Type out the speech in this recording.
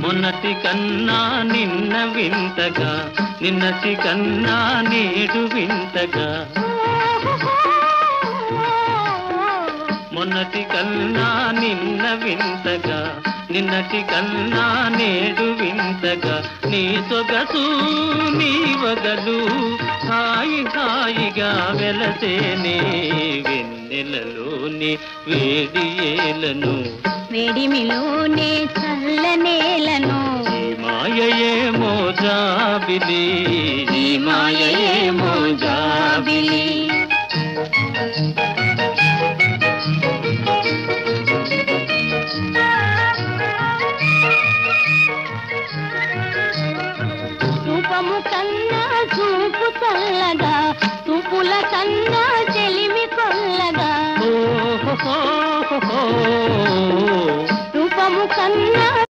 మొన్నటి కన్నా నిన్న వింతగా, నిన్నటి కన్నా నేడు వింతగా. మొన్నటి కన్నా నిన్న వింతగా, నిన్నటి కన్నా నేడు వింతగా. నీ సొగసు నీ వగలు హాయి హాయిగా వెలసేనే వెన్నెలలోని వేడి ఏలను, వేడిమిలోనే చల్లనేలను. ఈ మాయయేమో జాబిలి, ఈ మాయయేమో జాబిలి. రూపము కన్నా చూపు చల్లగా, చూపుల కన్నా చెలిమి కొల్లగా.